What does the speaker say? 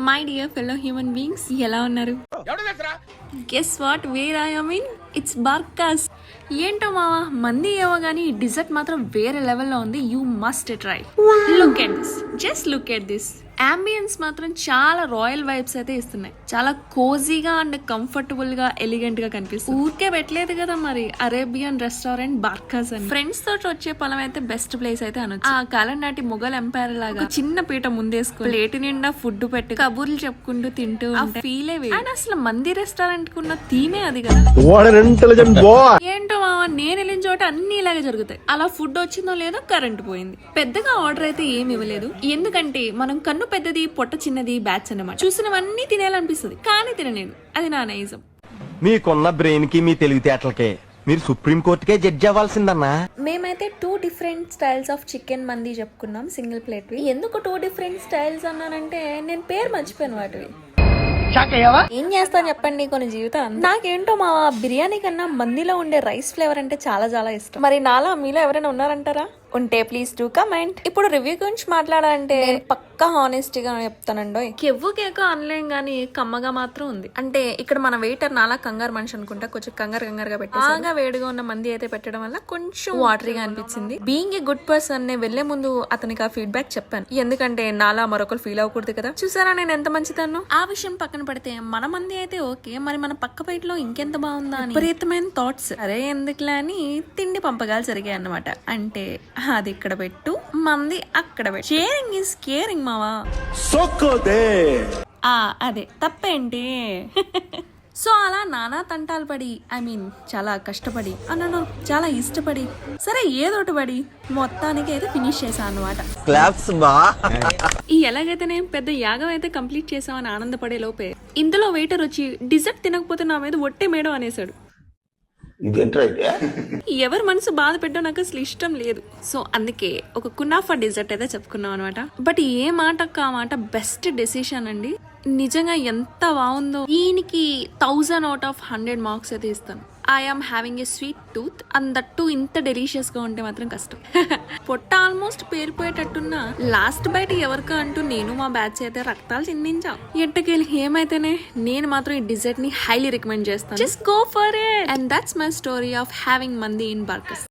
My dear fellow human beings, ఎలా ఉన్నారు? Guess what where I mean, it's Barkas. ఏంటో మావా, మంది ఏవో గానీ డిజర్ట్ మాత్రం వేరే లెవెల్లో ఉంది. You must try. Look at this, just look at this. Ambience మాత్రం చాలా రాయల్ వైబ్స్ అయితే ఇస్తున్నాయి. చాలా కోజీగా అండ్ కంఫర్టబుల్ గా, ఎలిగెంట్ గా కనిపిస్తుంది. ఊరికే పెట్టలేదు కదా మరి అరేబియన్ రెస్టారెంట్ బార్కాస్ అని. ఫ్రెండ్స్ తోటి వచ్చే పొలం అయితే బెస్ట్ ప్లేస్ అయితే అనొచ్చు. ఆ కాలం నాటి మొఘల్ ఎంపైర్ లాగా చిన్న పీట ముందేసుకుని ప్లేట్ నిండా ఫుడ్ పెట్టి కబుర్లు చెప్పుకుంటూ తింటూ ఫీల్ అండ్ అసలు మంది రెస్టారెంట్ కున్న థీమే అది కదా. ఏంటో మావా, నేను వెళ్ళిన చోట అన్ని ఇలాగే జరుగుతాయి. అలా ఫుడ్ వచ్చిందో లేదో కరెంట్ పోయింది. పెద్దగా ఆర్డర్ అయితే ఏమి ఇవ్వలేదు, ఎందుకంటే మనం కన్ను పెద్దది పొట్ట చిన్నది బ్యాచ్ అన్నమాట. చూసినవన్నీ తినేయాలనిపిస్తుంది, కానీ తినలేను. అది నా నైజం. మీకున్న బ్రెయిన్ కి, మీ తెలివితేటలకే మీరు సుప్రీం కోర్టుకే జడ్జి అవ్వాల్సిందన్నా. మేమైతే 2 డిఫరెంట్ స్టైల్స్ ఆఫ్ చికెన్ మంది చెప్పుకున్నాం సింగిల్ ప్లేట్. ఎందుకు 2 డిఫరెంట్ స్టైల్స్ అన్నానంటే నేను పేరు మర్చిపోయాను వాటివి. ఏం చేస్తాను చెప్పండి, కొన్ని జీవితం. నాకేంటో మా బిర్యానీ కన్నా మందిలో ఉండే రైస్ ఫ్లేవర్ అంటే చాలా చాలా ఇష్టం. మరి నాలా మీలో ఎవరైనా ఉన్నారంటారా? ఉంటే ప్లీజ్ డూ కమెంట్. ఇప్పుడు రివ్యూ గురించి మాట్లాడాలంటే పక్కా హానెస్టీగా చెప్తానండో. కెవ్వు కేక అనలేం గానీ కమ్మగా మాత్రం ఉంది. అంటే ఇక్కడ మన వెయిటర్ నాలా కంగారు మనిషి అనుకుంటా, కొంచెం కంగారుగా పెట్టి బాగా వేడిగా ఉన్న మంది అయితే పెట్టడం వల్ల కొంచెం వాటరీగా అనిపించింది. బీయింగ్ ఏ గుడ్ పర్సన్ నే వెళ్లే ముందు అతనికి ఆ ఫీడ్బ్యాక్ చెప్పాను, ఎందుకంటే నాలా మరొకరు ఫీల్ అవ్వకూడదు కదా. చూసారా నేను ఎంత మంచిదాను. ఆ విషయం పక్కన పడితే మన మంది అయితే ఓకే, మరి మన పక్క బయటలో ఇంకెంత బాగుందా అని విపరీతమైన థాట్స్. అరే ఎందుకులే అని తిండి పంపగాలు జరిగాయి అన్నమాట. అంటే అది ఇక్కడ పెట్టు, మంది అక్కడ పెట్టు. షేరింగ్ ఈస్ కేరింగ్ మావా. అదే తప్పేంటి? సో అలా నానా తంటాలు పడి, ఐ మీన్ చాలా కష్టపడి అన్నను చాలా ఇష్టపడి, సరే ఏదోటి పడి మొత్తానికి అయితే ఫినిష్ చేశాను అనమాట. ఈ ఎలాగైతే నేను పెద్ద యాగం అయితే కంప్లీట్ చేసామని ఆనందపడే లోపే ఇందులో వెయిటర్ వచ్చి డిజర్ట్ తినకపోతే నా మీద ఒట్టే మేడం అనేసాడు. ఎవరి మనసు బాధ పెట్టడం నాకు అసలు ఇష్టం లేదు. సో అందుకే ఒక కునాఫా డిజర్ట్ అయితే చెప్పుకున్నాం అనమాట. బట్ ఏ మాటకు ఆ మాట బెస్ట్ డెసిషన్ అండి. నిజంగా ఎంత బాగుందో. ఈయనకి 1000 out of 100 మార్క్స్ అయితే ఇస్తాను. I'm having a sweet tooth, and that ఇంత డెలిషియస్ గా ఉంటే మాత్రం కష్టం. పొట్ట ఆల్మోస్ట్ పేలిపోయేటట్టున్నా లాస్ట్ బయట ఎవరికా అంటూ నేను మా బ్యాచ్ అయితే రక్తాలు చిందించాం. ఎట్టకేలి ఏమైతేనే నేను మాత్రం ఈ డిజర్ట్ ని హైలీ రికమెండ్ చేస్తాను. Just go for it. And that's my story of having మంది ఇన్ బార్కాస్.